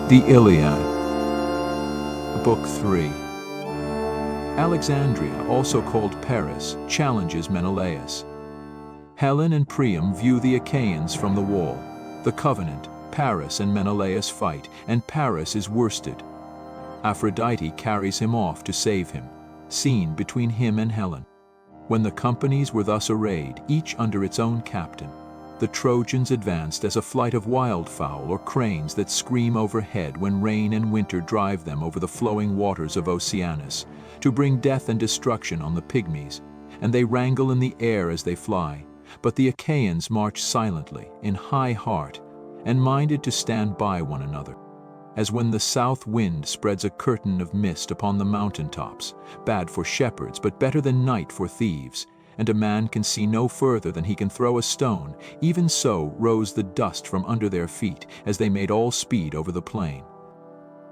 The Iliad. Book 3. Alexandria, also called Paris, challenges Menelaus. Helen and Priam view the Achaeans from the wall. The covenant, Paris and Menelaus fight, and Paris is worsted. Aphrodite carries him off to save him, scene between him and Helen. When the companies were thus arrayed, each under its own captain, the Trojans advanced as a flight of wildfowl or cranes that scream overhead when rain and winter drive them over the flowing waters of Oceanus, to bring death and destruction on the pygmies, and they wrangle in the air as they fly. But the Achaeans march silently, in high heart, and minded to stand by one another. As when the south wind spreads a curtain of mist upon the mountain tops, bad for shepherds but better than night for thieves, and a man can see no further than he can throw a stone, even so rose the dust from under their feet as they made all speed over the plain.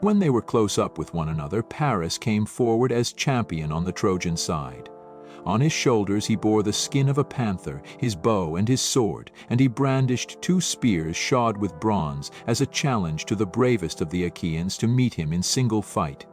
When they were close up with one another, Paris came forward as champion on the Trojan side. On his shoulders he bore the skin of a panther, his bow and his sword, and he brandished 2 spears shod with bronze as a challenge to the bravest of the Achaeans to meet him in single fight.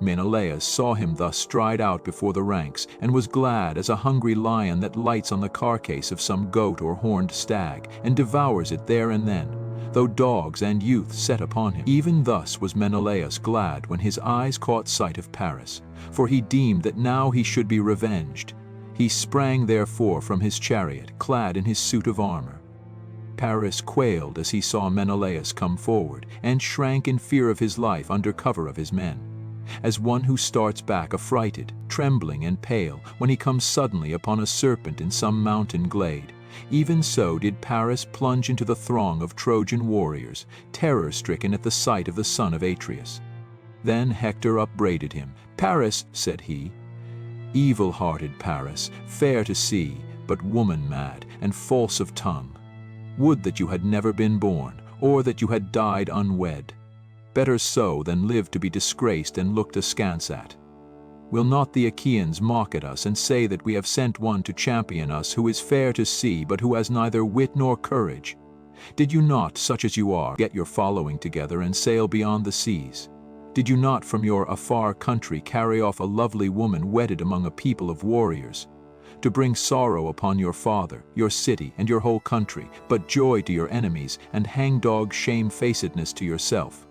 Menelaus saw him thus stride out before the ranks, and was glad as a hungry lion that lights on the carcass of some goat or horned stag, and devours it there and then, though dogs and youth set upon him. Even thus was Menelaus glad when his eyes caught sight of Paris, for he deemed that now he should be revenged. He sprang therefore from his chariot, clad in his suit of armor. Paris quailed as he saw Menelaus come forward, and shrank in fear of his life under cover of his men, as one who starts back affrighted, trembling and pale, when he comes suddenly upon a serpent in some mountain glade. Even so did Paris plunge into the throng of Trojan warriors, terror-stricken at the sight of the son of Atreus. Then Hector upbraided him. "Paris," said he, "evil-hearted Paris, fair to see, but woman-mad and false of tongue. Would that you had never been born, or that you had died unwed. Better so than live to be disgraced and looked askance at. Will not the Achaeans mock at us and say that we have sent one to champion us who is fair to see but who has neither wit nor courage? Did you not, such as you are, get your following together and sail beyond the seas? Did you not from your afar country carry off a lovely woman wedded among a people of warriors, to bring sorrow upon your father, your city, and your whole country, but joy to your enemies, and hangdog shamefacedness to yourself?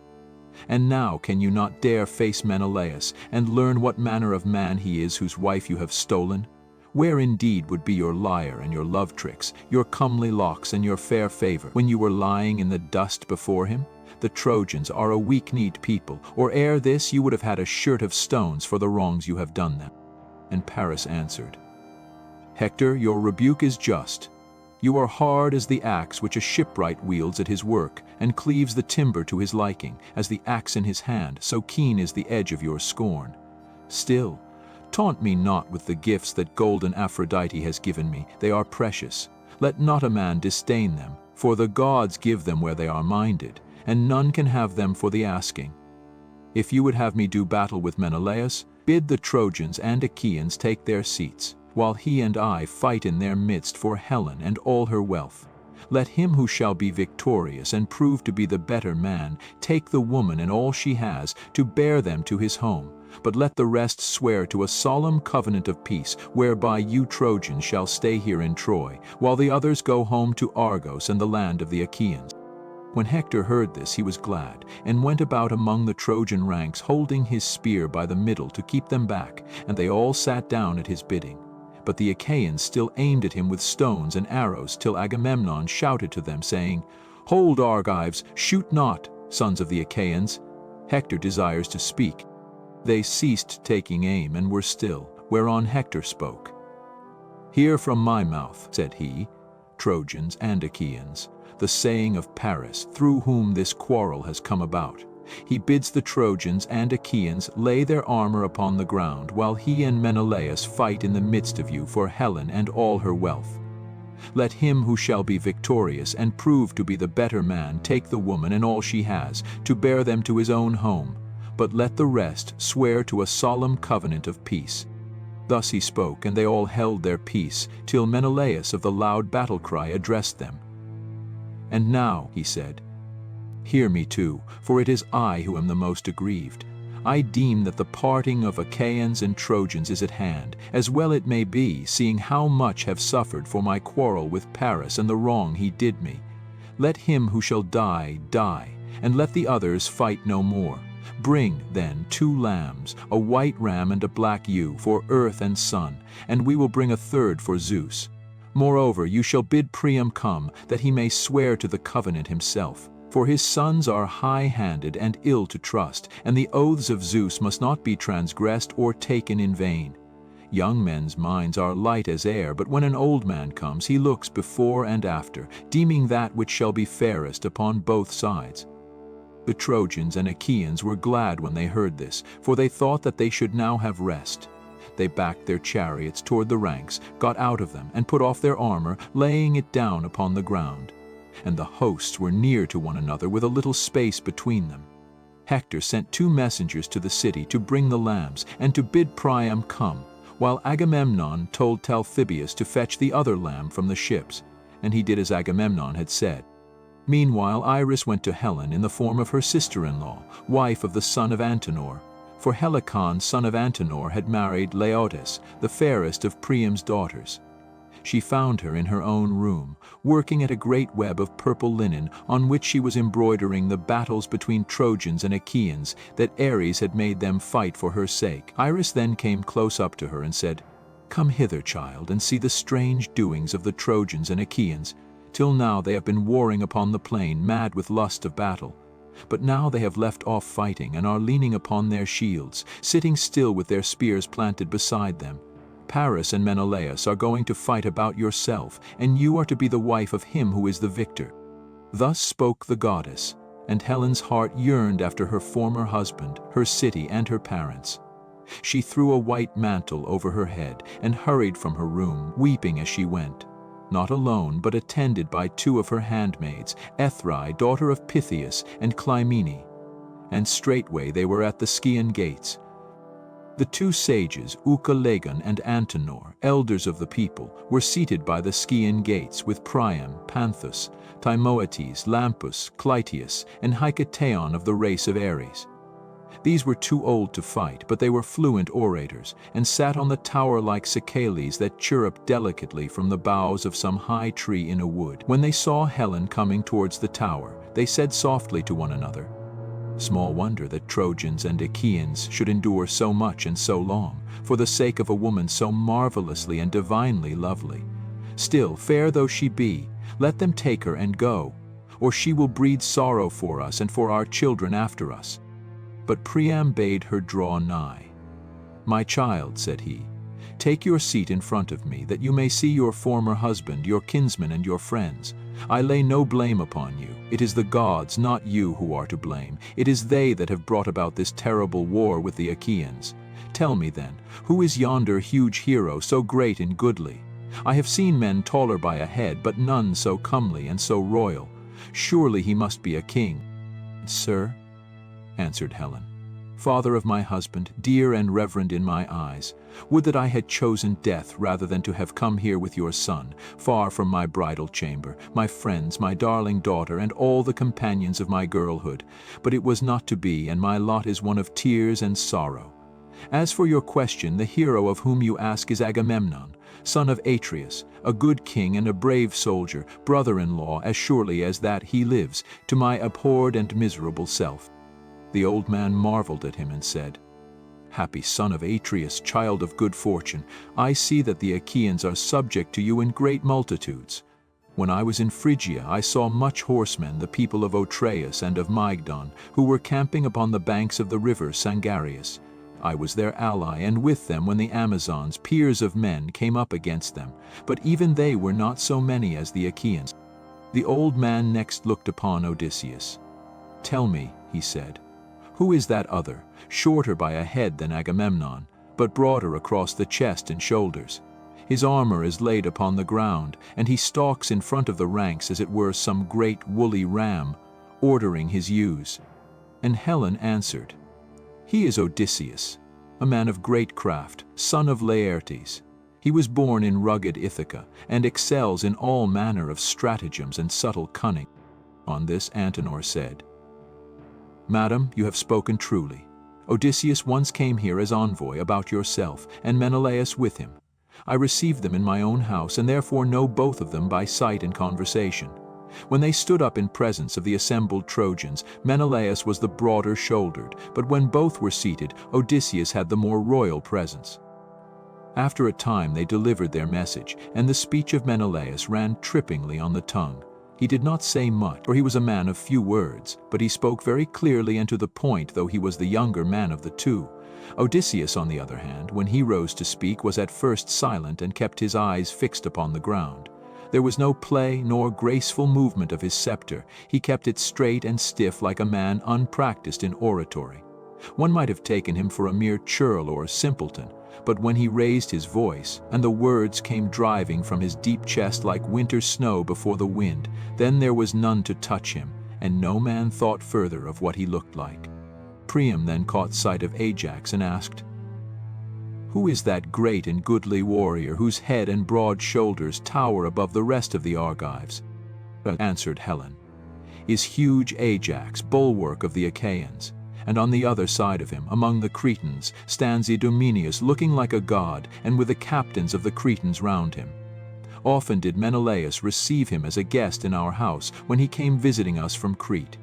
And now can you not dare face Menelaus, and learn what manner of man he is whose wife you have stolen? Where indeed would be your lyre and your love tricks, your comely locks and your fair favor, when you were lying in the dust before him? The Trojans are a weak-kneed people, or ere this you would have had a shirt of stones for the wrongs you have done them." And Paris answered, "Hector, your rebuke is just. You are hard as the axe which a shipwright wields at his work, and cleaves the timber to his liking, as the axe in his hand, so keen is the edge of your scorn. Still, taunt me not with the gifts that golden Aphrodite has given me. They are precious. Let not a man disdain them, for the gods give them where they are minded, and none can have them for the asking. If you would have me do battle with Menelaus, bid the Trojans and Achaeans take their seats, while he and I fight in their midst for Helen and all her wealth. Let him who shall be victorious and prove to be the better man take the woman and all she has, to bear them to his home, but let the rest swear to a solemn covenant of peace, whereby you Trojans shall stay here in Troy, while the others go home to Argos and the land of the Achaeans." When Hector heard this, he was glad, and went about among the Trojan ranks, holding his spear by the middle to keep them back, and they all sat down at his bidding. But the Achaeans still aimed at him with stones and arrows, till Agamemnon shouted to them, saying, "Hold, Argives, shoot not, sons of the Achaeans. Hector desires to speak." They ceased taking aim and were still, whereon Hector spoke. "Hear from my mouth," said he, "Trojans and Achaeans, the saying of Paris, through whom this quarrel has come about. He bids the Trojans and Achaeans lay their armor upon the ground, while he and Menelaus fight in the midst of you for Helen and all her wealth. Let him who shall be victorious and prove to be the better man take the woman and all she has, to bear them to his own home, but let the rest swear to a solemn covenant of peace." Thus he spoke, and they all held their peace, till Menelaus of the loud battle cry addressed them. "And now," he said, Hear me too, for it is I who am the most aggrieved. I deem that the parting of Achaeans and Trojans is at hand, as well it may be, seeing how much have suffered for my quarrel with Paris and the wrong he did me. Let him who shall die, die, and let the others fight no more. Bring, then, 2 lambs, a white ram and a black ewe, for earth and sun, and we will bring a third for Zeus. Moreover, you shall bid Priam come, that he may swear to the covenant himself. For his sons are high-handed and ill to trust, and the oaths of Zeus must not be transgressed or taken in vain. Young men's minds are light as air, but when an old man comes, he looks before and after, deeming that which shall be fairest upon both sides. The Trojans and Achaeans were glad when they heard this, for they thought that they should now have rest. They backed their chariots toward the ranks, got out of them, and put off their armor, laying it down upon the ground. And the hosts were near to one another with a little space between them. Hector sent 2 messengers to the city to bring the lambs, and to bid Priam come, while Agamemnon told Talthybius to fetch the other lamb from the ships, and he did as Agamemnon had said. Meanwhile Iris went to Helen in the form of her sister-in-law, wife of the son of Antenor, for Helicon, son of Antenor, had married Laotis, the fairest of Priam's daughters. She found her in her own room, working at a great web of purple linen on which she was embroidering the battles between Trojans and Achaeans that Ares had made them fight for her sake. Iris then came close up to her and said, "Come hither, child, and see the strange doings of the Trojans and Achaeans. Till now they have been warring upon the plain, mad with lust of battle. But now they have left off fighting and are leaning upon their shields, sitting still with their spears planted beside them. Paris and Menelaus are going to fight about yourself, and you are to be the wife of him who is the victor." Thus spoke the goddess, and Helen's heart yearned after her former husband, her city, and her parents. She threw a white mantle over her head and hurried from her room, weeping as she went, not alone, but attended by 2 of her handmaids, Ethrae, daughter of Pythias, and Clymene. And straightway they were at the Scaean gates. The 2 sages, Ucalegon and Antenor, elders of the people, were seated by the Scaean gates with Priam, Panthus, Timoetes, Lampus, Clytius, and Hicetaon of the race of Ares. These were too old to fight, but they were fluent orators, and sat on the tower-like cicales that chirruped delicately from the boughs of some high tree in a wood. When they saw Helen coming towards the tower, they said softly to one another, "Small wonder that Trojans and Achaeans should endure so much and so long, for the sake of a woman so marvelously and divinely lovely. Still, fair though she be, let them take her and go, or she will breed sorrow for us and for our children after us." But Priam bade her draw nigh. "My child," said he, "take your seat in front of me, that you may see your former husband, your kinsmen, and your friends. I lay no blame upon you. It is the gods, not you, who are to blame. It is they that have brought about this terrible war with the Achaeans. Tell me then, who is yonder huge hero, so great and goodly? I have seen men taller by a head, but none so comely and so royal. Surely he must be a king." "Sir," answered Helen, "father of my husband, dear and reverend in my eyes, would that I had chosen death rather than to have come here with your son, far from my bridal chamber, my friends, my darling daughter, and all the companions of my girlhood. But it was not to be, and my lot is one of tears and sorrow. As for your question, the hero of whom you ask is Agamemnon, son of Atreus, a good king and a brave soldier, brother-in-law as surely as that he lives, to my abhorred and miserable self." The old man marveled at him and said, "Happy son of Atreus, child of good fortune, I see that the Achaeans are subject to you in great multitudes. When I was in Phrygia, I saw much horsemen, the people of Otreus and of Mygdon, who were camping upon the banks of the river Sangarius. I was their ally, and with them when the Amazons, peers of men, came up against them, but even they were not so many as the Achaeans." The old man next looked upon Odysseus. "Tell me," he said, "who is that other, shorter by a head than Agamemnon, but broader across the chest and shoulders? His armor is laid upon the ground, and he stalks in front of the ranks as it were some great woolly ram, ordering his ewes." And Helen answered, "He is Odysseus, a man of great craft, son of Laertes. He was born in rugged Ithaca, and excels in all manner of stratagems and subtle cunning." On this Antenor said, "Madam, you have spoken truly. Odysseus once came here as envoy about yourself, and Menelaus with him. I received them in my own house, and therefore know both of them by sight and conversation. When they stood up in presence of the assembled Trojans, Menelaus was the broader-shouldered, but when both were seated, Odysseus had the more royal presence." After a time they delivered their message, and the speech of Menelaus ran trippingly on the tongue. He did not say much, for he was a man of few words, but he spoke very clearly and to the point, though he was the younger man of the two. Odysseus, on the other hand, when he rose to speak, was at first silent and kept his eyes fixed upon the ground. There was no play nor graceful movement of his scepter. He kept it straight and stiff like a man unpracticed in oratory. One might have taken him for a mere churl or simpleton, but when he raised his voice, and the words came driving from his deep chest like winter snow before the wind, then there was none to touch him, and no man thought further of what he looked like. Priam then caught sight of Ajax and asked, "Who is that great and goodly warrior whose head and broad shoulders tower above the rest of the Argives?" Answered Helen, "Is huge Ajax, bulwark of the Achaeans. And on the other side of him, among the Cretans, stands Idomeneus, looking like a god, and with the captains of the Cretans round him. Often did Menelaus receive him as a guest in our house when he came visiting us from Crete.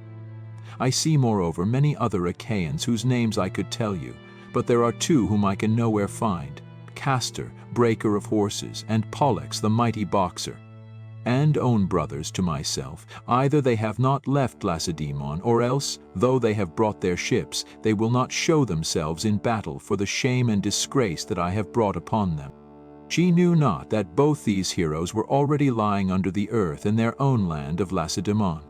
I see, moreover, many other Achaeans whose names I could tell you, but there are two whom I can nowhere find, Castor, breaker of horses, and Pollux, the mighty boxer. And own brothers to myself, either they have not left Lacedaemon, or else, though they have brought their ships, they will not show themselves in battle for the shame and disgrace that I have brought upon them." She knew not that both these heroes were already lying under the earth in their own land of Lacedaemon.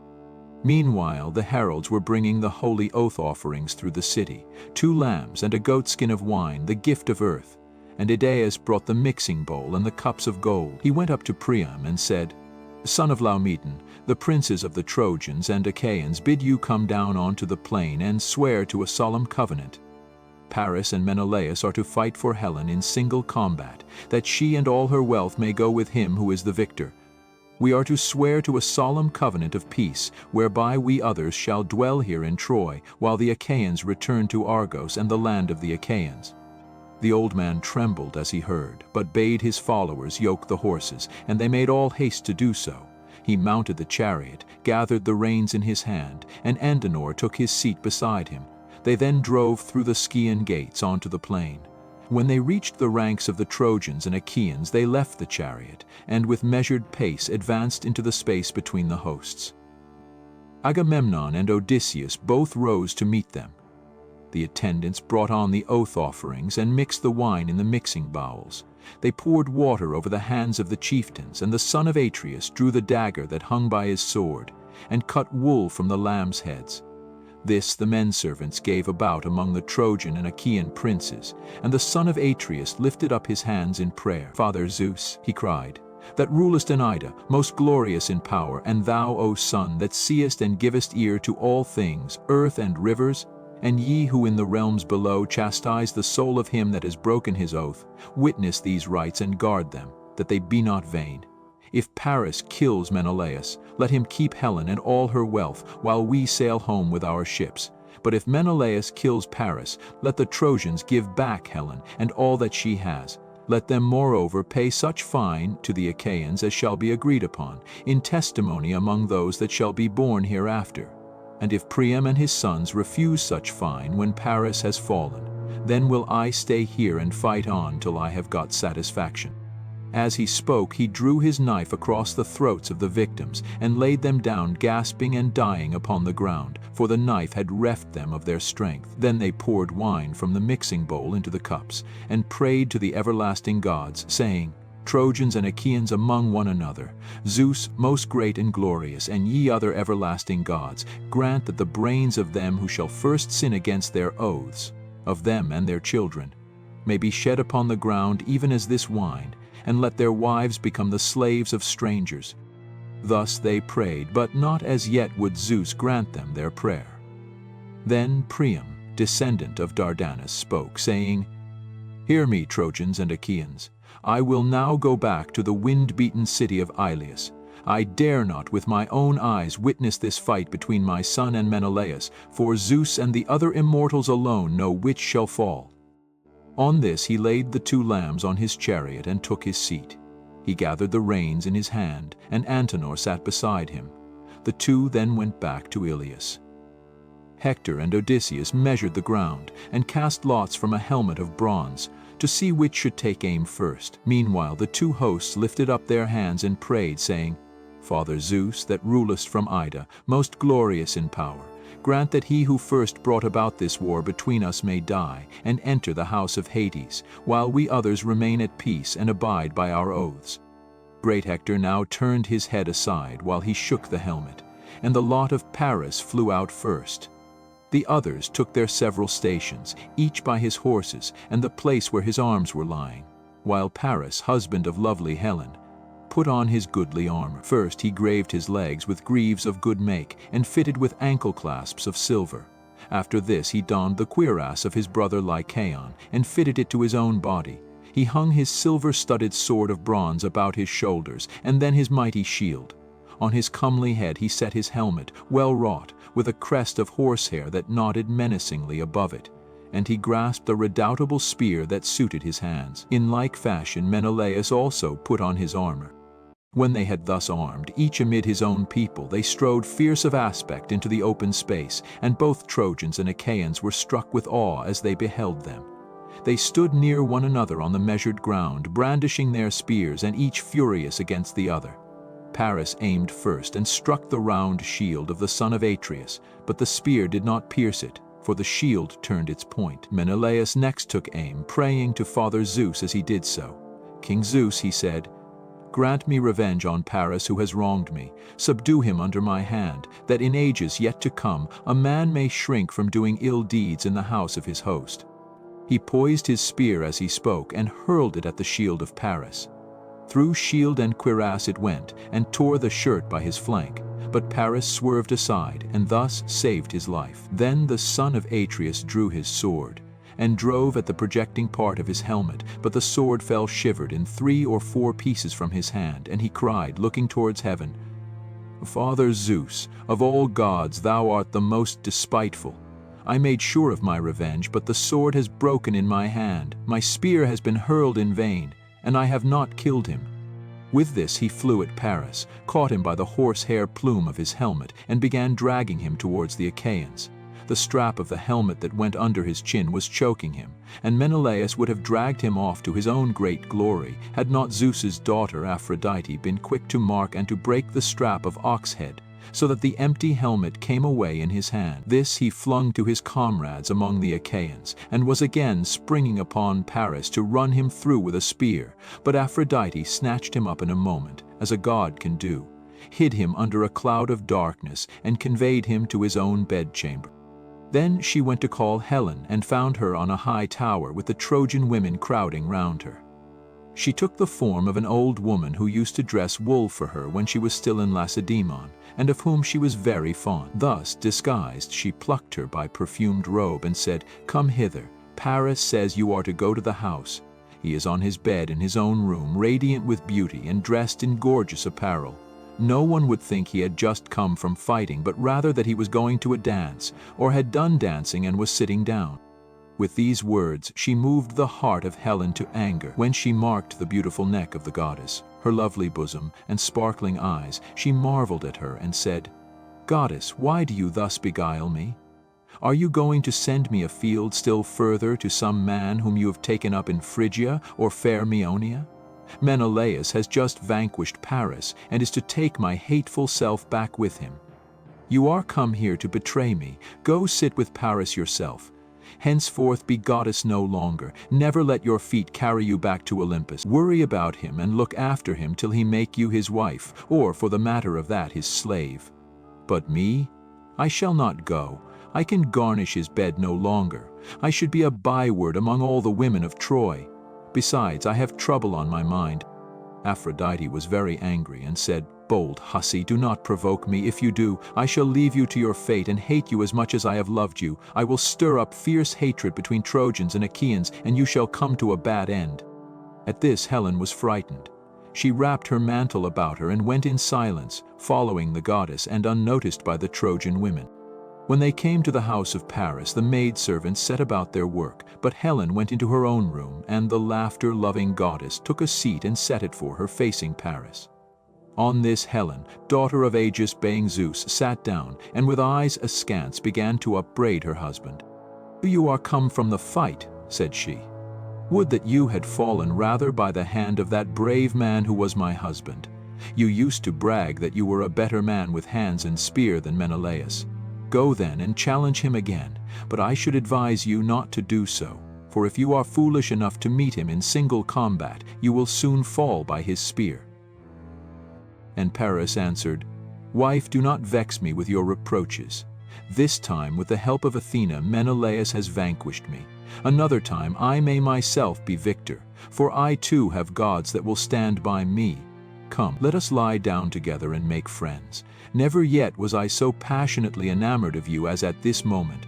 Meanwhile the heralds were bringing the holy oath offerings through the city, 2 lambs and a goatskin of wine, the gift of earth. And Idaeus brought the mixing bowl and the cups of gold. He went up to Priam and said, "Son of Laomedon, the princes of the Trojans and Achaeans bid you come down onto the plain and swear to a solemn covenant. Paris and Menelaus are to fight for Helen in single combat, that she and all her wealth may go with him who is the victor. We are to swear to a solemn covenant of peace, whereby we others shall dwell here in Troy, while the Achaeans return to Argos and the land of the Achaeans." The old man trembled as he heard, but bade his followers yoke the horses, and they made all haste to do so. He mounted the chariot, gathered the reins in his hand, and Antenor took his seat beside him. They then drove through the Scaean gates onto the plain. When they reached the ranks of the Trojans and Achaeans, they left the chariot, and with measured pace advanced into the space between the hosts. Agamemnon and Odysseus both rose to meet them. The attendants brought on the oath offerings and mixed the wine in the mixing bowls. They poured water over the hands of the chieftains, and the son of Atreus drew the dagger that hung by his sword, and cut wool from the lambs' heads. This the men-servants gave about among the Trojan and Achaean princes, and the son of Atreus lifted up his hands in prayer. "Father Zeus," he cried, "that rulest in Ida, most glorious in power, and thou, O Son, that seest and givest ear to all things, earth and rivers, and ye who in the realms below chastise the soul of him that has broken his oath, witness these rites and guard them, that they be not vain. If Paris kills Menelaus, let him keep Helen and all her wealth, while we sail home with our ships. But if Menelaus kills Paris, let the Trojans give back Helen and all that she has. Let them moreover pay such fine to the Achaeans as shall be agreed upon, in testimony among those that shall be born hereafter. And if Priam and his sons refuse such fine when Paris has fallen, then will I stay here and fight on till I have got satisfaction." As he spoke, he drew his knife across the throats of the victims and laid them down gasping and dying upon the ground, for the knife had reft them of their strength. Then they poured wine from the mixing bowl into the cups, and prayed to the everlasting gods, saying, "Trojans and Achaeans among one another, Zeus most great and glorious, and ye other everlasting gods, grant that the brains of them who shall first sin against their oaths, of them and their children, may be shed upon the ground even as this wine, and let their wives become the slaves of strangers." Thus they prayed, but not as yet would Zeus grant them their prayer. Then Priam, descendant of Dardanus, spoke, saying, "Hear me, Trojans and Achaeans. I will now go back to the wind-beaten city of Iliad. I dare not with my own eyes witness this fight between my son and Menelaus, for Zeus and the other immortals alone know which shall fall." On this he laid the 2 lambs on his chariot and took his seat. He gathered the reins in his hand, and Antenor sat beside him. The 2 then went back to Iliad. Hector and Odysseus measured the ground and cast lots from a helmet of bronze to see which should take aim first. Meanwhile the 2 hosts lifted up their hands and prayed, saying, "Father Zeus, that rulest from Ida, most glorious in power, grant that he who first brought about this war between us may die and enter the house of Hades, while we others remain at peace and abide by our oaths." Great Hector now turned his head aside while he shook the helmet, and the lot of Paris flew out first. The others took their several stations, each by his horses and the place where his arms were lying, while Paris, husband of lovely Helen, put on his goodly armor. First he graved his legs with greaves of good make, and fitted with ankle clasps of silver. After this he donned the cuirass of his brother Lycaon, and fitted it to his own body. He hung his silver-studded sword of bronze about his shoulders, and then his mighty shield. On his comely head he set his helmet, well wrought, with a crest of horsehair that nodded menacingly above it, and he grasped a redoubtable spear that suited his hands. In like fashion Menelaus also put on his armor. When they had thus armed, each amid his own people, they strode fierce of aspect into the open space, and both Trojans and Achaeans were struck with awe as they beheld them. They stood near one another on the measured ground, brandishing their spears, and each furious against the other. Paris aimed first and struck the round shield of the son of Atreus, but the spear did not pierce it, for the shield turned its point. Menelaus next took aim, praying to Father Zeus as he did so. "King Zeus," he said, "grant me revenge on Paris who has wronged me. Subdue him under my hand, that in ages yet to come a man may shrink from doing ill deeds in the house of his host." He poised his spear as he spoke and hurled it at the shield of Paris. Through shield and cuirass it went, and tore the shirt by his flank, but Paris swerved aside, and thus saved his life. Then the son of Atreus drew his sword, and drove at the projecting part of his helmet, but the sword fell shivered in 3 or 4 pieces from his hand, and he cried, looking towards heaven, "Father Zeus, of all gods thou art the most despiteful. I made sure of my revenge, but the sword has broken in my hand, my spear has been hurled in vain, and I have not killed him." With this he flew at Paris, caught him by the horsehair plume of his helmet, and began dragging him towards the Achaeans. The strap of the helmet that went under his chin was choking him, and Menelaus would have dragged him off to his own great glory, had not Zeus's daughter Aphrodite been quick to mark and to break the strap of ox head, so that the empty helmet came away in his hand. This he flung to his comrades among the Achaeans, and was again springing upon Paris to run him through with a spear, but Aphrodite snatched him up in a moment, as a god can do, hid him under a cloud of darkness, and conveyed him to his own bedchamber. Then she went to call Helen, and found her on a high tower with the Trojan women crowding round her. She took the form of an old woman who used to dress wool for her when she was still in Lacedaemon, and of whom she was very fond. Thus disguised, she plucked her by perfumed robe and said, "Come hither. Paris says you are to go to the house. He is on his bed in his own room, radiant with beauty and dressed in gorgeous apparel. No one would think he had just come from fighting, but rather that he was going to a dance, or had done dancing and was sitting down." With these words she moved the heart of Helen to anger. When she marked the beautiful neck of the goddess, her lovely bosom, and sparkling eyes, she marveled at her and said, "Goddess, why do you thus beguile me? Are you going to send me afield still further to some man whom you have taken up in Phrygia or fair Meonia? Menelaus has just vanquished Paris and is to take my hateful self back with him. You are come here to betray me. Go sit with Paris yourself. Henceforth be goddess no longer. Never let your feet carry you back to Olympus. Worry about him and look after him till he make you his wife, or for the matter of that his slave. But me? I shall not go. I can garnish his bed no longer. I should be a byword among all the women of Troy. Besides, I have trouble on my mind." Aphrodite was very angry and said, "Bold hussy, do not provoke me. If you do, I shall leave you to your fate and hate you as much as I have loved you. I will stir up fierce hatred between Trojans and Achaeans, and you shall come to a bad end." At this Helen was frightened. She wrapped her mantle about her and went in silence, following the goddess and unnoticed by the Trojan women. When they came to the house of Paris, the maidservants set about their work, but Helen went into her own room, and the laughter-loving goddess took a seat and set it for her facing Paris. On this Helen, daughter of Aegis-baying Zeus, sat down, and with eyes askance began to upbraid her husband. "You are come from the fight," said she. "Would that you had fallen rather by the hand of that brave man who was my husband. You used to brag that you were a better man with hands and spear than Menelaus. Go then and challenge him again, but I should advise you not to do so, for if you are foolish enough to meet him in single combat, you will soon fall by his spear." And Paris answered, "Wife, do not vex me with your reproaches. This time, with the help of Athena, Menelaus has vanquished me. Another time I may myself be victor, for I too have gods that will stand by me. Come, let us lie down together and make friends. Never yet was I so passionately enamored of you as at this moment.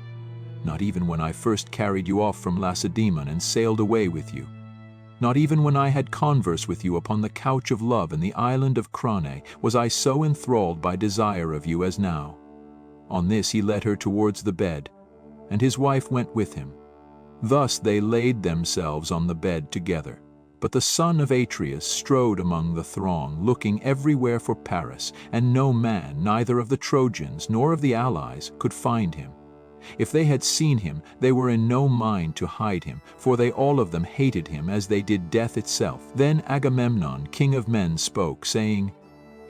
Not even when I first carried you off from Lacedaemon and sailed away with you. Not even when I had converse with you upon the couch of love in the island of Crane was I so enthralled by desire of you as now." On this he led her towards the bed, and his wife went with him. Thus they laid themselves on the bed together. But the son of Atreus strode among the throng, looking everywhere for Paris, and no man, neither of the Trojans nor of the allies, could find him. If they had seen him, they were in no mind to hide him, for they all of them hated him as they did death itself. Then Agamemnon, king of men, spoke, saying,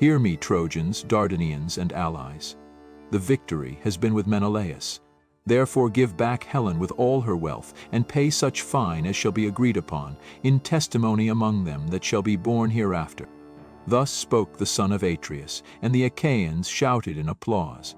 "Hear me, Trojans, Dardanians, and allies. The victory has been with Menelaus. Therefore give back Helen with all her wealth, and pay such fine as shall be agreed upon, in testimony among them that shall be born hereafter." Thus spoke the son of Atreus, and the Achaeans shouted in applause.